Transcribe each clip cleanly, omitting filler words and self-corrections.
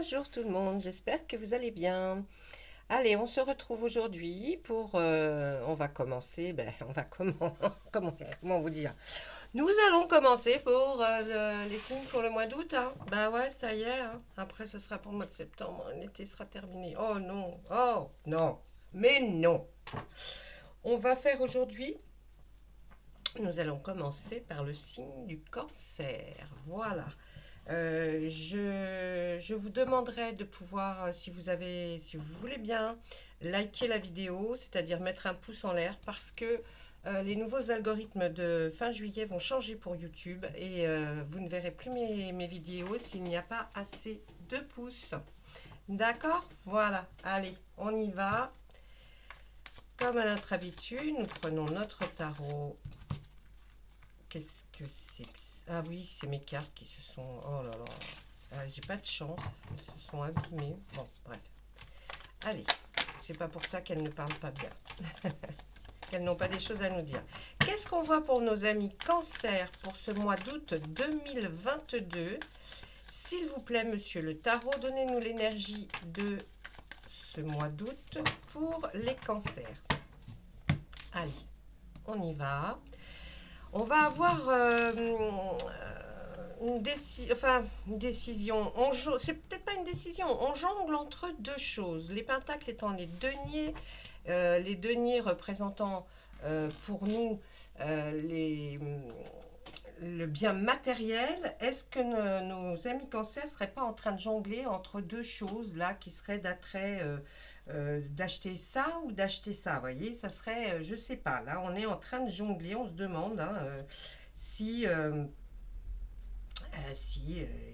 Bonjour tout le monde, j'espère que vous allez bien. Allez, on se retrouve aujourd'hui pour... on va commencer, on va comment vous dire? Nous allons commencer pour les signes pour le mois d'août, hein. Bah ouais, ça y est, hein. Après ce sera pour le mois de septembre, l'été sera terminé. Oh non, mais non. On va faire aujourd'hui, nous allons commencer par le signe du cancer. Voilà. Je vous demanderai de pouvoir, si vous voulez bien, liker la vidéo, c'est-à-dire mettre un pouce en l'air, parce que les nouveaux algorithmes de fin juillet vont changer pour YouTube et vous ne verrez plus mes vidéos s'il n'y a pas assez de pouces. D'accord? Voilà. Allez, on y va. Comme à notre habitude, nous prenons notre tarot. Qu'est-ce que c'est que ça? Ah oui, c'est mes cartes qui se sont... Oh là là. J'ai pas de chance. Elles se sont abîmées. Bon, bref. Allez. C'est pas pour ça qu'elles ne parlent pas bien. Qu'elles n'ont pas des choses à nous dire. Qu'est-ce qu'on voit pour nos amis Cancer pour ce mois d'août 2022? S'il vous plaît, monsieur le tarot, donnez-nous l'énergie de ce mois d'août pour les cancers. Allez, on y va. On va avoir une décision. C'est peut-être pas une décision. On jongle entre deux choses. Les pentacles étant les deniers représentant pour nous le bien matériel. Est-ce que nos amis cancer ne seraient pas en train de jongler entre deux choses là qui seraient d'attrait d'acheter ça ou d'acheter ça, vous voyez, ça serait, je sais pas, là on est en train de jongler, on se demande hein, si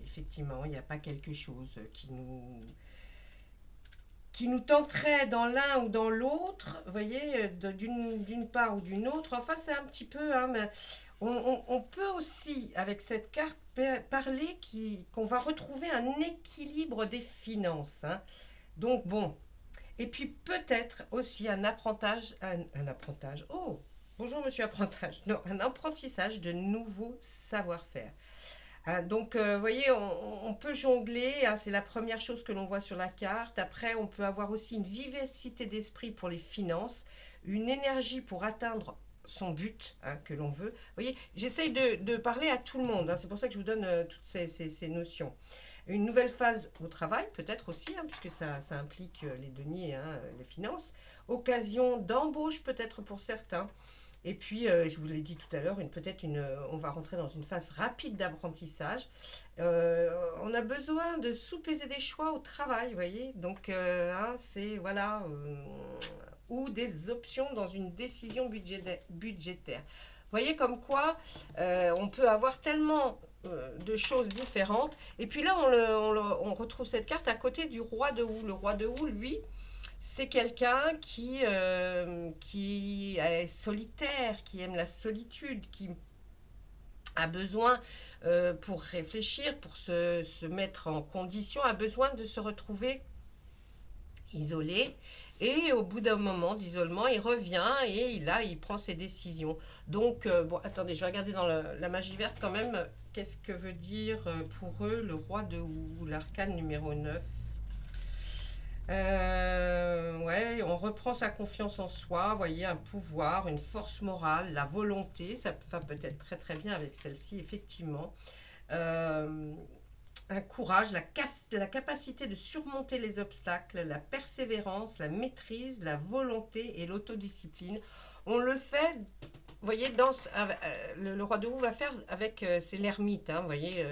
effectivement il n'y a pas quelque chose qui nous tenterait dans l'un ou dans l'autre, vous voyez, d'une part ou d'une autre. Enfin, c'est un petit peu, hein, mais on peut aussi, avec cette carte, parler qu'on va retrouver un équilibre des finances. Hein. Donc, bon. Et puis, peut-être aussi un apprentissage. Oh, bonjour, monsieur apprentissage. Non, un apprentissage de nouveaux savoir-faire. Hein, donc, vous voyez, on peut jongler, hein, c'est la première chose que l'on voit sur la carte. Après, on peut avoir aussi une vivacité d'esprit pour les finances, une énergie pour atteindre son but hein, que l'on veut. Vous voyez, j'essaye de parler à tout le monde, hein, c'est pour ça que je vous donne toutes ces notions. Une nouvelle phase au travail, peut-être aussi, hein, puisque ça implique les deniers, hein, les finances. Occasion d'embauche, peut-être pour certains. Et puis, je vous l'ai dit tout à l'heure, on va rentrer dans une phase rapide d'apprentissage. On a besoin de sous-peser des choix au travail, vous voyez. Donc, hein, c'est, voilà, ou des options dans une décision budgétaire. Vous voyez comme quoi, on peut avoir tellement de choses différentes. Et puis là, on retrouve cette carte à côté du roi de houe. Le roi de houe, lui, c'est quelqu'un qui est solitaire, qui aime la solitude, qui a besoin, pour réfléchir, pour se mettre en condition, a besoin de se retrouver isolé. Et au bout d'un moment d'isolement, il revient et là, il prend ses décisions. Donc, bon, attendez, je vais regarder dans la magie verte quand même. Qu'est-ce que veut dire pour eux le roi de houe, l'arcane numéro 9? Ouais, on reprend sa confiance en soi, vous voyez, un pouvoir, une force morale, la volonté, ça va peut-être très très bien avec celle-ci, effectivement. Un courage, la capacité de surmonter les obstacles, la persévérance, la maîtrise, la volonté et l'autodiscipline. On le fait, vous voyez, le roi de houe va faire avec, c'est l'ermite, hein, vous voyez,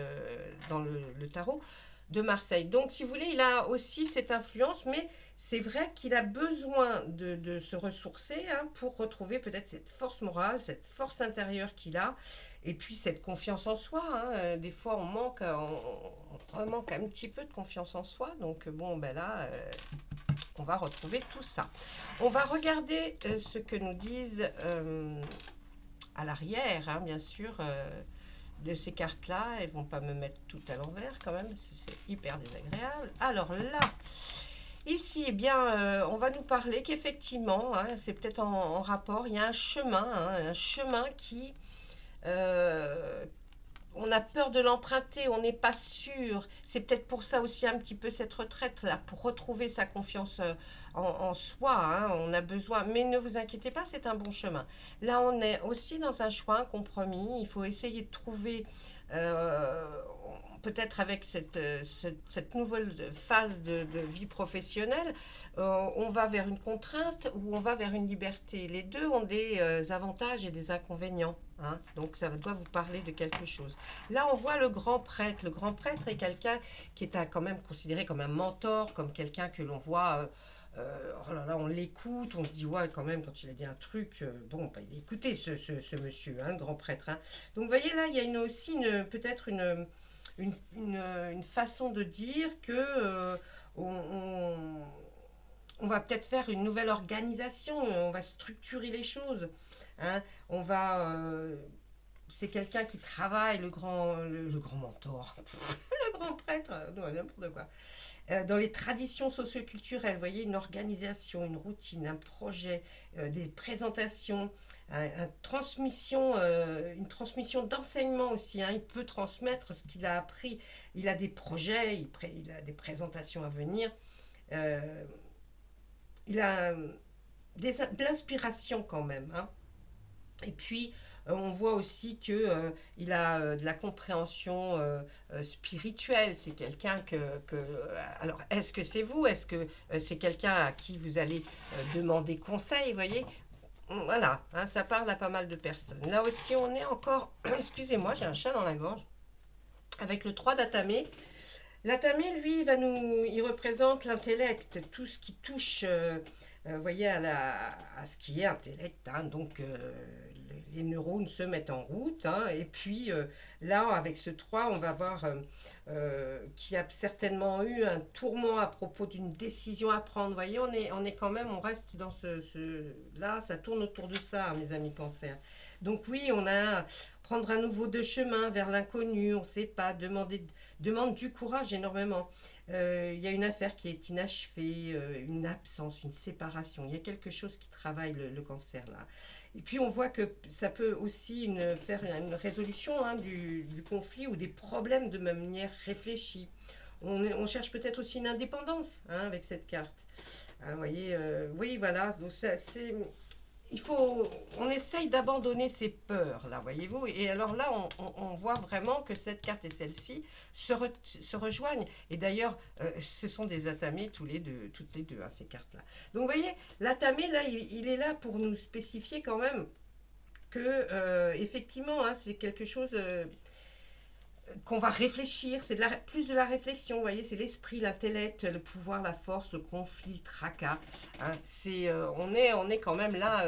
dans le tarot de Marseille. Donc, si vous voulez, il a aussi cette influence, mais c'est vrai qu'il a besoin de se ressourcer hein, pour retrouver peut-être cette force morale, cette force intérieure qu'il a, et puis cette confiance en soi. Hein. Des fois, on remanque un petit peu de confiance en soi. Donc, bon, ben là, on va retrouver tout ça. On va regarder ce que nous disent à l'arrière, hein, bien sûr, de ces cartes-là. Elles vont pas me mettre tout à l'envers quand même, c'est hyper désagréable. Alors là, ici, eh bien, on va nous parler qu'effectivement, hein, c'est peut-être en rapport, il y a un chemin qui on a peur de l'emprunter, on n'est pas sûr. C'est peut-être pour ça aussi un petit peu cette retraite-là, pour retrouver sa confiance en soi, hein, on a besoin. Mais ne vous inquiétez pas, c'est un bon chemin. Là, on est aussi dans un choix, un compromis. Il faut essayer de trouver, euh, peut-être avec cette nouvelle phase de vie professionnelle, on va vers une contrainte ou on va vers une liberté. Les deux ont des avantages et des inconvénients. Hein, donc ça doit vous parler de quelque chose. Là, on voit le grand prêtre. Le grand prêtre est quelqu'un qui est quand même considéré comme un mentor, comme quelqu'un que l'on voit. Oh là là, on l'écoute, on se dit, ouais, quand même, quand il a dit un truc, bon, bah, écoutez ce monsieur, hein, le grand prêtre. Hein. Donc, vous voyez, là, il y a aussi peut-être une façon de dire que on va peut-être faire une nouvelle organisation, on va structurer les choses. Hein, on va. C'est quelqu'un qui travaille, le grand mentor, le grand prêtre, non, n'importe quoi. Dans les traditions socioculturelles, vous voyez, une organisation, une routine, un projet, des présentations, une transmission d'enseignement aussi. Hein. Il peut transmettre ce qu'il a appris. Il a des projets, il a des présentations à venir. Euh, il a de l'inspiration quand même. Hein. Et puis, on voit aussi que il a de la compréhension spirituelle. C'est quelqu'un alors, est-ce que c'est vous? Est-ce que c'est quelqu'un à qui vous allez demander conseil? Vous voyez? Voilà, hein, ça parle à pas mal de personnes. Là aussi, on est encore... Excusez-moi, j'ai un chat dans la gorge. Avec le 3 d'Atamé. L'Atamé, lui, il représente l'intellect, tout ce qui touche, vous voyez, à ce qui est intellect. Hein, donc, les neurones se mettent en route. Hein, et puis, là, avec ce 3, on va voir qu'il y a certainement eu un tourment à propos d'une décision à prendre. Vous voyez, on reste dans là, ça tourne autour de ça, hein, mes amis cancer. Donc oui, on a prendre un nouveau de chemin vers l'inconnu, on ne sait pas, demande du courage énormément. Il y a une affaire qui est inachevée, une absence, une séparation. Il y a quelque chose qui travaille le cancer là. Et puis on voit que ça peut aussi faire une résolution hein, du conflit ou des problèmes de manière réfléchie. On cherche peut-être aussi une indépendance hein, avec cette carte. Hein, vous voyez, oui, voilà. Donc on essaye d'abandonner ses peurs, là, voyez-vous. Et alors là, on voit vraiment que cette carte et celle-ci se rejoignent. Et d'ailleurs, ce sont des atamés toutes les deux, hein, ces cartes-là. Donc, vous voyez, l'atamé, là, il est là pour nous spécifier quand même que, effectivement, hein, c'est quelque chose qu'on va réfléchir. C'est plus de la réflexion, vous voyez, c'est l'esprit, l'intellect, le pouvoir, la force, le conflit, le tracas. Hein, on est quand même là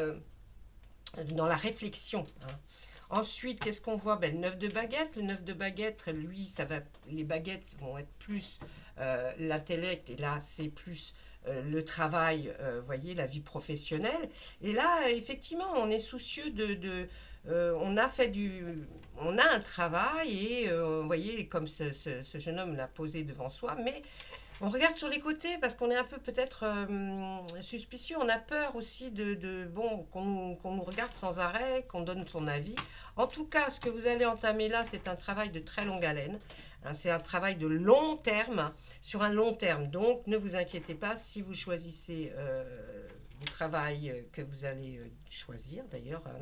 dans la réflexion. Hein. Ensuite, qu'est-ce qu'on voit? Le 9 de baguette. Le 9 de baguette, lui, les baguettes vont être plus l'intellect, et là, c'est plus le travail, voyez, la vie professionnelle. Et là, effectivement, on est soucieux on a un travail et vous voyez, comme ce jeune homme l'a posé devant soi, mais on regarde sur les côtés parce qu'on est un peu peut-être suspicieux. On a peur aussi bon, qu'on nous regarde sans arrêt, qu'on donne son avis. En tout cas, ce que vous allez entamer là, c'est un travail de très longue haleine. Hein, c'est un travail de long terme, sur un long terme. Donc, ne vous inquiétez pas si vous choisissez le travail que vous allez choisir, d'ailleurs, hein,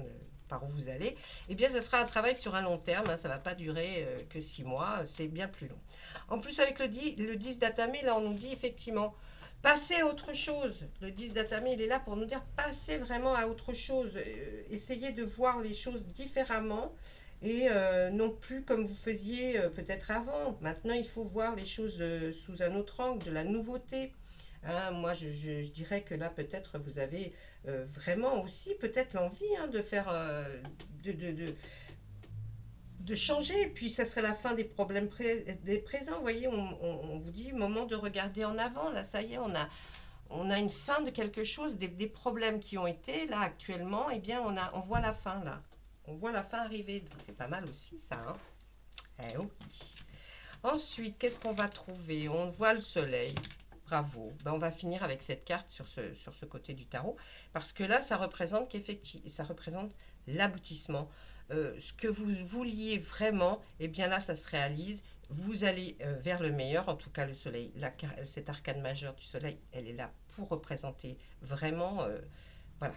par où vous allez, eh bien, ce sera un travail sur un long terme. Hein, ça ne va pas durer que 6 mois, c'est bien plus long. En plus, avec le 10 d'Atamé, là, on nous dit effectivement, passez à autre chose. Le 10 d'Atamé, il est là pour nous dire, passez vraiment à autre chose. Essayez de voir les choses différemment et non plus comme vous faisiez peut-être avant. Maintenant, il faut voir les choses sous un autre angle, de la nouveauté. Hein, moi, je dirais que là, peut-être, vous avez vraiment aussi peut-être l'envie hein, de faire, de changer. Et puis, ça serait la fin des problèmes des présents. Vous voyez, on vous dit, moment de regarder en avant. Là, ça y est, on a une fin de quelque chose, des problèmes qui ont été là actuellement. Eh bien, on voit la fin là. On voit la fin arriver. Donc, c'est pas mal aussi, ça. Hein. Eh oui. Ensuite, qu'est-ce qu'on va trouver? On voit le soleil. bravo. Ben, on va finir avec cette carte sur ce côté du tarot, parce que là, ça représente ça représente l'aboutissement. Ce que vous vouliez vraiment, et bien là, ça se réalise. Vous allez vers le meilleur, en tout cas le soleil. Cette arcane majeure du soleil, elle est là pour représenter vraiment, voilà,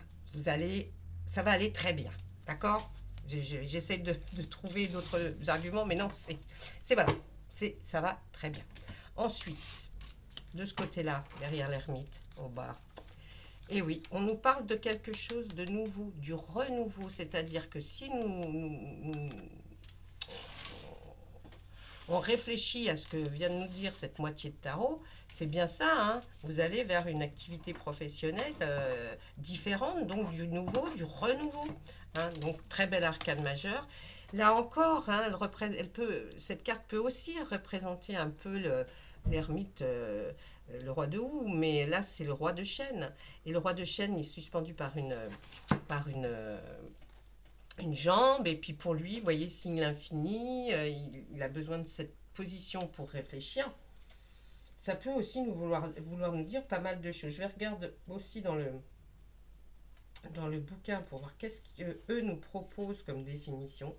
ça va aller très bien, d'accord? J'essaie de trouver d'autres arguments, mais non, voilà, ça va très bien. Ensuite, de ce côté-là, derrière l'ermite, au bas, et oui, on nous parle de quelque chose de nouveau, du renouveau, c'est-à-dire que si on réfléchit à ce que vient de nous dire cette moitié de tarot, c'est bien ça, hein, vous allez vers une activité professionnelle différente, donc du nouveau, du renouveau. Hein, donc très belle arcane majeure. Là encore, hein, cette carte peut aussi représenter un peu l'ermite, le roi de houx, mais là c'est le roi de chêne. Et le roi de chêne est suspendu par une jambe, et puis pour lui, vous voyez, signe l'infini, il a besoin de cette position pour réfléchir. Ça peut aussi vouloir nous dire pas mal de choses. Je vais regarder aussi dans le bouquin pour voir qu'est-ce qu'eux nous proposent comme définition.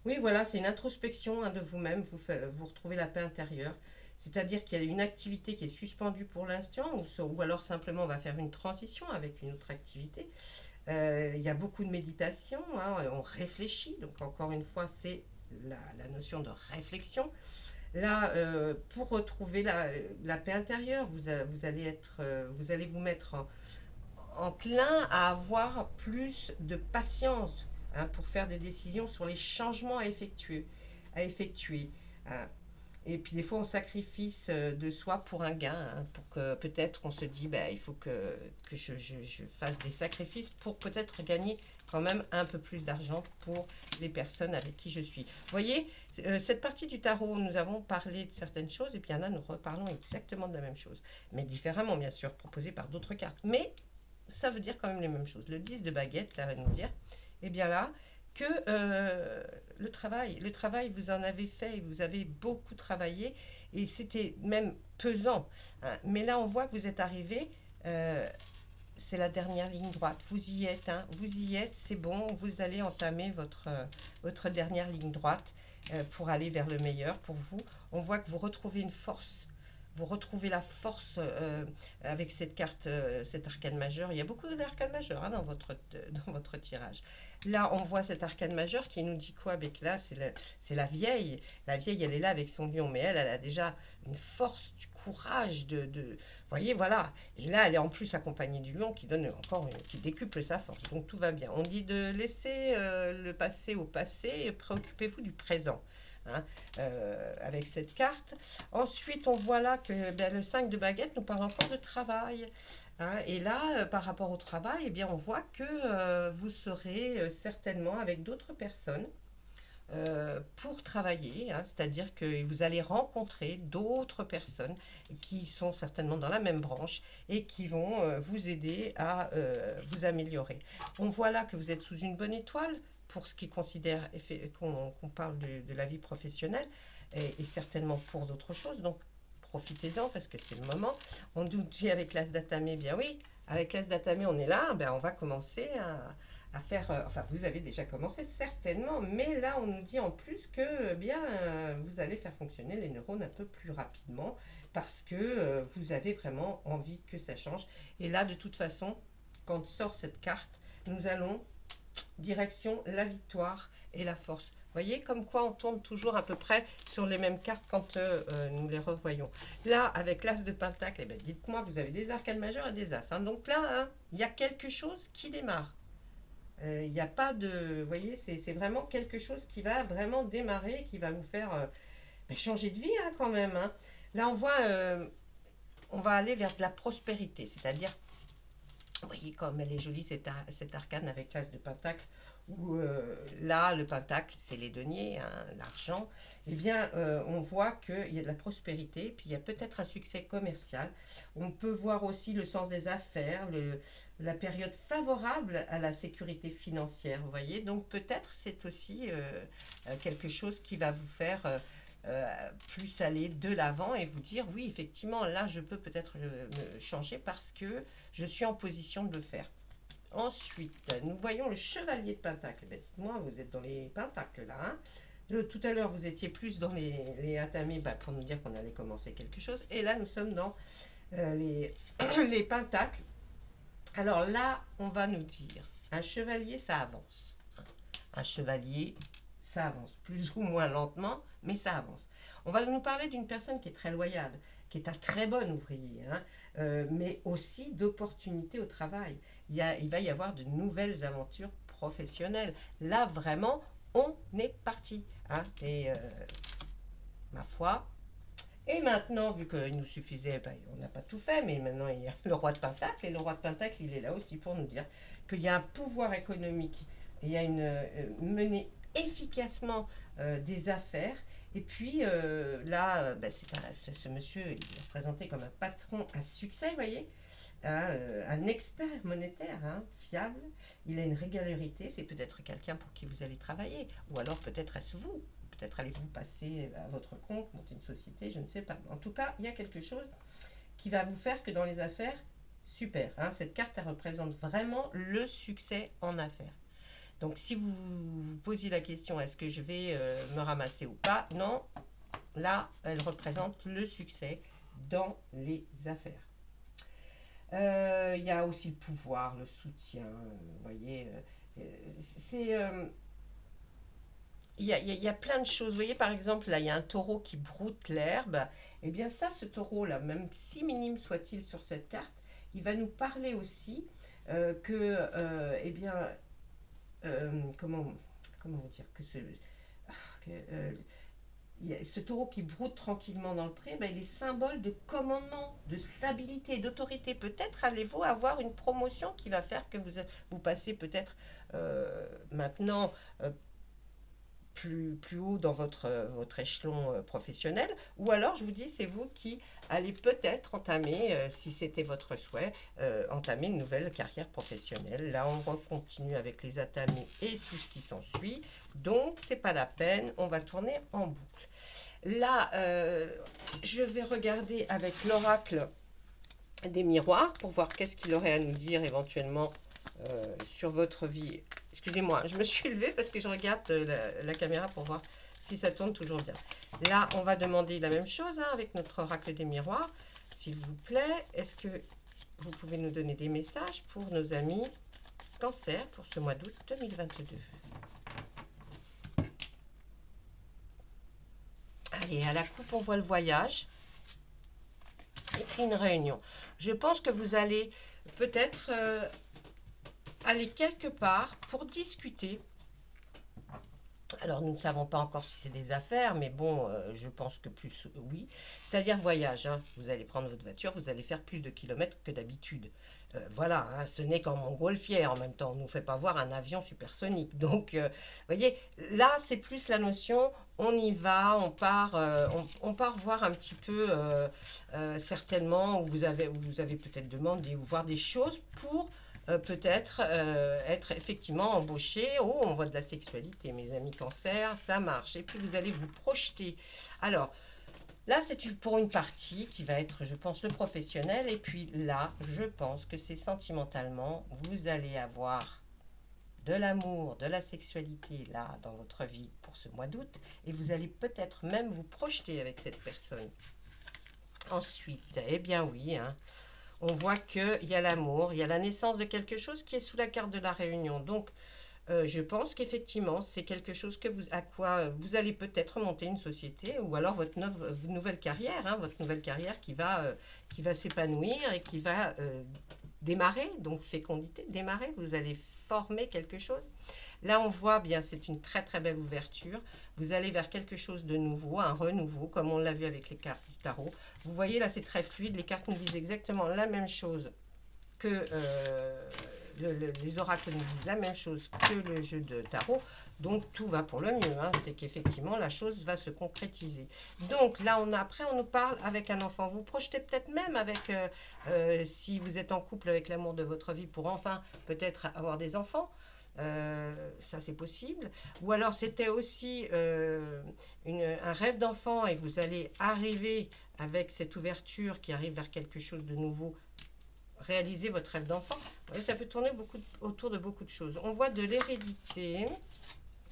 Oui, voilà, c'est une introspection, hein, de vous-même, vous retrouvez la paix intérieure, c'est-à-dire qu'il y a une activité qui est suspendue pour l'instant, ou alors simplement on va faire une transition avec une autre activité. Il y a beaucoup de méditation, hein, on réfléchit, donc encore une fois c'est la notion de réflexion. Là, pour retrouver la paix intérieure, vous allez vous mettre enclin à avoir plus de patience, hein, pour faire des décisions sur les changements à effectuer. Hein. Et puis des fois on sacrifie de soi pour un gain, hein, pour que peut-être on se dit ben, il faut que je fasse des sacrifices pour peut-être gagner quand même un peu plus d'argent pour les personnes avec qui je suis. Vous voyez, cette partie du tarot, nous avons parlé de certaines choses et bien là nous reparlons exactement de la même chose, mais différemment bien sûr, proposée par d'autres cartes. Mais ça veut dire quand même les mêmes choses. Le 10 de baguette, ça va nous dire, et bien là, que le travail, vous en avez fait, vous avez beaucoup travaillé, et c'était même pesant. Hein. Mais là, on voit que vous êtes arrivé, c'est la dernière ligne droite. Vous y êtes, hein, vous y êtes, c'est bon, vous allez entamer votre dernière ligne droite pour aller vers le meilleur pour vous. On voit que vous retrouvez une force. Vous retrouvez la force avec cette carte, cette arcane majeure. Il y a beaucoup d'arcanes majeures, hein, dans votre tirage. Là, on voit cette arcane majeure qui nous dit quoi? Avec là, c'est la vieille. La vieille, elle est là avec son lion, mais elle a déjà une force, du courage, vous voyez, voilà. Et là, elle est en plus accompagnée du lion qui donne encore, qui décuple sa force. Donc tout va bien. On dit de laisser le passé au passé et préoccupez-vous du présent. Hein, avec cette carte. Ensuite, on voit là que le 5 de baguette nous parle encore de travail. Hein, et là, par rapport au travail, eh bien, on voit que vous serez certainement avec d'autres personnes pour travailler, hein, c'est-à-dire que vous allez rencontrer d'autres personnes qui sont certainement dans la même branche et qui vont vous aider à vous améliorer. On voit là que vous êtes sous une bonne étoile pour ce qui considère qu'on parle de la vie professionnelle et certainement pour d'autres choses, donc profitez-en parce que c'est le moment. On nous dit avec l'as d'atamé, bien oui, avec l'as d'atamé on est là, ben on va commencer à faire, enfin vous avez déjà commencé certainement, mais là on nous dit en plus que bien vous allez faire fonctionner les neurones un peu plus rapidement parce que vous avez vraiment envie que ça change. Et là de toute façon, quand sort cette carte, nous allons direction la victoire et la force. Vous voyez comme quoi on tourne toujours à peu près sur les mêmes cartes quand nous les revoyons. Là, avec l'as de pentacle, eh ben, dites-moi, vous avez des arcanes majeures et des as. Hein. Donc là, hein, il y a quelque chose qui démarre. Il n'y a pas de... Vous voyez, c'est vraiment quelque chose qui va vraiment démarrer, qui va vous faire changer de vie hein, quand même. Hein. Là, on voit, on va aller vers de la prospérité, c'est-à-dire... Vous voyez comme elle est jolie cette arcane avec l'as de pentacle, où là le pentacle c'est les deniers, hein, l'argent. Eh bien on voit qu'il y a de la prospérité, puis il y a peut-être un succès commercial. On peut voir aussi le sens des affaires, la période favorable à la sécurité financière, vous voyez. Donc peut-être c'est aussi quelque chose qui va vous faire plus aller de l'avant et vous dire oui, effectivement, là, je peux peut-être me changer parce que je suis en position de le faire. Ensuite, nous voyons le chevalier de Pentacle. Ben, dites-moi, vous êtes dans les Pentacles là, hein. Tout à l'heure, vous étiez plus dans les Atami pour nous dire qu'on allait commencer quelque chose. Et là, nous sommes dans les, les Pentacles. Alors là, on va nous dire, un chevalier, ça avance. Un chevalier, ça avance, plus ou moins lentement, mais ça avance. On va nous parler d'une personne qui est très loyale, qui est un très bon ouvrier, hein, mais aussi d'opportunités au travail. Il va y avoir de nouvelles aventures professionnelles. Là, vraiment, on est parti. Hein, et ma foi. Et maintenant, vu qu'il nous suffisait, ben, on n'a pas tout fait, mais maintenant il y a le roi de Pentacle. Et le roi de Pentacle, il est là aussi pour nous dire qu'il y a un pouvoir économique, il y a une menée efficacement des affaires. Et puis là, ben, ce monsieur, il est présenté comme un patron à succès, vous voyez, un expert monétaire, hein, fiable. Il a une régularité, c'est peut-être quelqu'un pour qui vous allez travailler, ou alors peut-être est-ce vous. Peut-être allez-vous passer à votre compte, monter une société, je ne sais pas. En tout cas, il y a quelque chose qui va vous faire que dans les affaires, super. Hein, cette carte, elle représente vraiment le succès en affaires. Donc, si vous vous posiez la question, est-ce que je vais me ramasser ou pas? Non, là, elle représente le succès dans les affaires. Il y a aussi le pouvoir, le soutien, vous voyez, c'est... il y a plein de choses. Vous voyez, par exemple, là, il y a un taureau qui broute l'herbe. Eh bien, ça, ce taureau-là, même si minime soit-il sur cette carte, il va nous parler aussi eh bien, comment vous dire, ce taureau qui broute tranquillement dans le pré, ben, il est symbole de commandement, de stabilité, d'autorité. Peut-être allez-vous avoir une promotion qui va faire que vous passez peut-être maintenant plus haut dans votre échelon professionnel, ou alors je vous dis, c'est vous qui allez peut-être entamer, si c'était votre souhait, entamer une nouvelle carrière professionnelle. Là, on continue avec les atamis et tout ce qui s'ensuit, donc c'est pas la peine, on va tourner en boucle. Là, je vais regarder avec l'oracle des miroirs pour voir qu'est-ce qu'il aurait à nous dire éventuellement sur votre vie. Excusez-moi, je me suis levée parce que je regarde la caméra pour voir si ça tourne toujours bien. Là, on va demander la même chose hein, avec notre oracle des miroirs. S'il vous plaît, est-ce que vous pouvez nous donner des messages pour nos amis Cancer pour ce mois d'août 2022? Allez, à la coupe, on voit le voyage. Et puis une réunion. Je pense que vous allez peut-être aller quelque part pour discuter. Alors, nous ne savons pas encore si c'est des affaires, mais bon, je pense que plus oui. C'est-à-dire voyage. Hein. Vous allez prendre votre voiture, vous allez faire plus de kilomètres que d'habitude. Voilà, hein, ce n'est qu'en montgolfière en même temps. On ne nous fait pas voir un avion supersonique. Donc, vous voyez, là, c'est plus la notion, on y va, on part voir un petit peu, certainement, où vous avez peut-être demandé, ou voir des choses pour peut-être être effectivement embauché. Oh, on voit de la sexualité, mes amis Cancer, ça marche. Et puis vous allez vous projeter. Alors, là, c'est pour une partie qui va être, je pense, le professionnel. Et puis là, je pense que c'est sentimentalement, vous allez avoir de l'amour, de la sexualité là dans votre vie pour ce mois d'août. Et vous allez peut-être même vous projeter avec cette personne. Ensuite, eh bien oui, hein. On voit qu'il y a l'amour, il y a la naissance de quelque chose qui est sous la carte de la réunion. Donc, je pense qu'effectivement, c'est quelque chose à quoi vous allez peut-être monter une société ou alors votre nouvelle carrière, hein, votre nouvelle carrière qui va s'épanouir et qui va démarrer, donc fécondité, démarrer, vous allez former quelque chose. Là, on voit bien, c'est une très très belle ouverture. Vous allez vers quelque chose de nouveau, un renouveau, comme on l'a vu avec les cartes du tarot. Vous voyez, là, c'est très fluide. Les cartes nous disent exactement la même chose que les oracles nous disent la même chose que le jeu de tarot. Donc, tout va pour le mieux. Hein. C'est qu'effectivement, la chose va se concrétiser. Donc, là, après, on nous parle avec un enfant. Vous projetez peut-être même avec, si vous êtes en couple avec l'amour de votre vie, pour enfin peut-être avoir des enfants. ça c'est possible. Ou alors c'était aussi un rêve d'enfant et vous allez arriver avec cette ouverture qui arrive vers quelque chose de nouveau, réaliser votre rêve d'enfant. Ça peut tourner autour de beaucoup de choses. On voit de l'hérédité.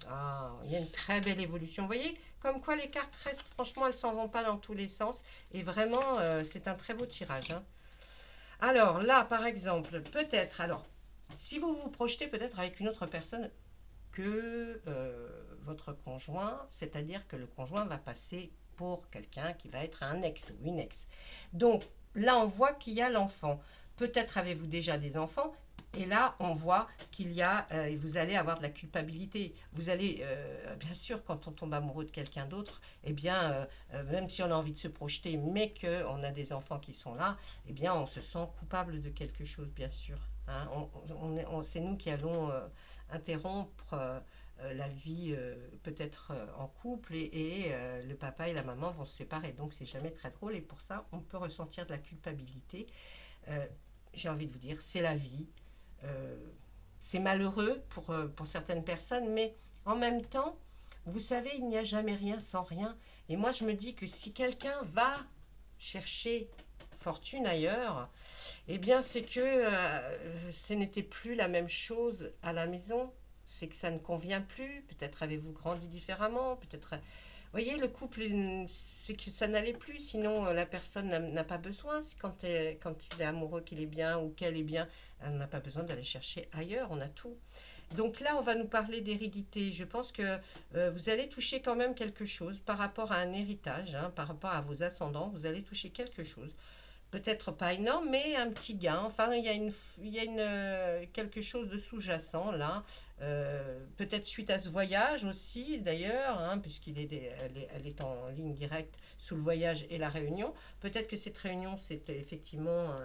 Ah, il y a une très belle évolution. Vous voyez, comme quoi les cartes restent, franchement, elles s'en vont pas dans tous les sens. Et vraiment, c'est un très beau tirage. Hein. Alors là, par exemple, peut-être, alors, si vous vous projetez peut-être avec une autre personne que votre conjoint, c'est-à-dire que le conjoint va passer pour quelqu'un qui va être un ex ou une ex. Donc là, on voit qu'il y a l'enfant. Peut-être avez-vous déjà des enfants. Et là, on voit qu'il y a, vous allez avoir de la culpabilité. Vous allez, bien sûr, quand on tombe amoureux de quelqu'un d'autre, eh bien, même si on a envie de se projeter, mais qu'on a des enfants qui sont là, eh bien, on se sent coupable de quelque chose, bien sûr. Hein. C'est nous qui allons interrompre la vie peut-être en couple et le papa et la maman vont se séparer. Donc, c'est jamais très drôle et pour ça, on peut ressentir de la culpabilité. J'ai envie de vous dire, c'est la vie. C'est malheureux pour certaines personnes, mais en même temps, vous savez, il n'y a jamais rien sans rien. Et moi, je me dis que si quelqu'un va chercher fortune ailleurs, eh bien, c'est que ce n'était plus la même chose à la maison. C'est que ça ne convient plus. Peut-être avez-vous grandi différemment. Peut-être... Vous voyez, le couple, c'est que ça n'allait plus, sinon la personne n'a pas besoin. Quand il est amoureux, qu'il est bien ou qu'elle est bien, elle n'a pas besoin d'aller chercher ailleurs, on a tout. Donc là, on va nous parler d'hérédité. Je pense que vous allez toucher quand même quelque chose par rapport à un héritage, hein, par rapport à vos ascendants, vous allez toucher quelque chose. Peut-être pas énorme, mais un petit gain. Enfin, il y a quelque chose de sous-jacent là. Peut-être suite à ce voyage aussi, d'ailleurs, hein, elle est en ligne directe sous le voyage et la réunion. Peut-être que cette réunion, c'était effectivement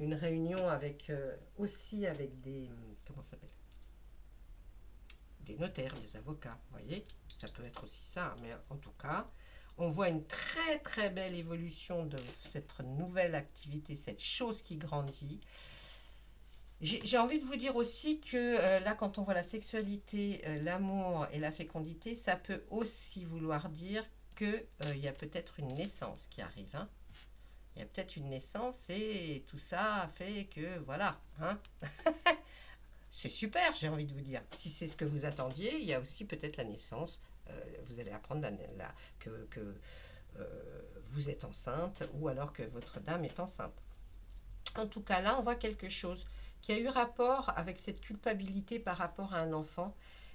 une réunion avec aussi avec des... Comment ça s'appelle? Des notaires, des avocats, vous voyez? Ça peut être aussi ça, mais en tout cas... On voit une très très belle évolution de cette nouvelle activité, cette chose qui grandit. J'ai envie de vous dire aussi que là, quand on voit la sexualité, l'amour et la fécondité, ça peut aussi vouloir dire qu'il y a peut-être une naissance qui arrive. Hein. Il y a peut-être une naissance et tout ça fait que voilà. Hein. C'est super, j'ai envie de vous dire. Si c'est ce que vous attendiez, il y a aussi peut-être la naissance. Vous allez apprendre que vous êtes enceinte ou alors que votre dame est enceinte. En tout cas, là, on voit quelque chose qui a eu rapport avec cette culpabilité par rapport à un enfant.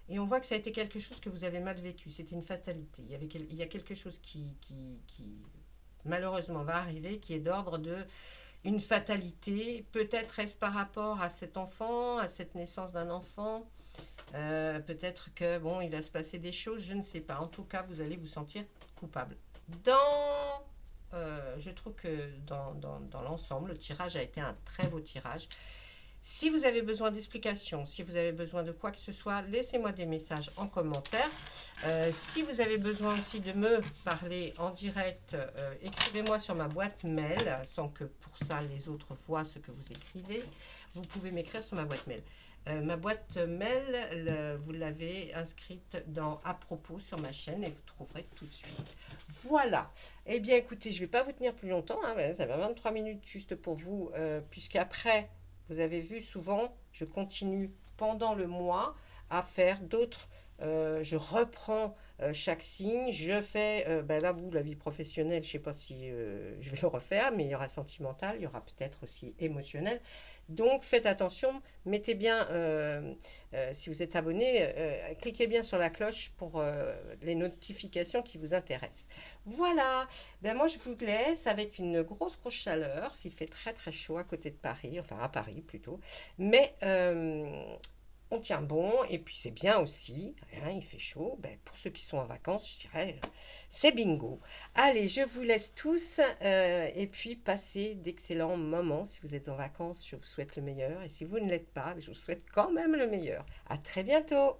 Et on voit que ça a été quelque chose que vous avez mal vécu. C'était une fatalité. Il y a quelque chose qui malheureusement va arriver, qui est d'ordre de une fatalité. Peut-être est-ce par rapport à cet enfant, à cette naissance d'un enfant. Peut-être que bon, il va se passer des choses, je ne sais pas. En tout cas, vous allez vous sentir coupable. Je trouve que dans l'ensemble, le tirage a été un très beau tirage. Si vous avez besoin d'explications, si vous avez besoin de quoi que ce soit, laissez-moi des messages en commentaire. Si vous avez besoin aussi de me parler en direct, écrivez-moi sur ma boîte mail, sans que pour ça les autres voient ce que vous écrivez. Vous pouvez m'écrire sur ma boîte mail. Ma boîte mail, vous l'avez inscrite dans à propos sur ma chaîne et vous trouverez tout de suite. Voilà. Eh bien, écoutez, je ne vais pas vous tenir plus longtemps. Hein, ça va 23 minutes juste pour vous, puisqu'après, vous avez vu souvent, je continue pendant le mois à faire d'autres. Je reprends chaque signe, je fais, ben là vous, la vie professionnelle, je ne sais pas si je vais le refaire, mais il y aura sentimental, il y aura peut-être aussi émotionnel. Donc faites attention, mettez bien, si vous êtes abonné, cliquez bien sur la cloche pour les notifications qui vous intéressent. Voilà, ben moi je vous laisse avec une grosse chaleur, il fait très très chaud à côté de Paris, enfin à Paris plutôt, mais... on tient bon, et puis c'est bien aussi, hein, il fait chaud, ben, pour ceux qui sont en vacances, je dirais, c'est bingo. Allez, je vous laisse tous, et puis passez d'excellents moments. Si vous êtes en vacances, je vous souhaite le meilleur, et si vous ne l'êtes pas, je vous souhaite quand même le meilleur. À très bientôt.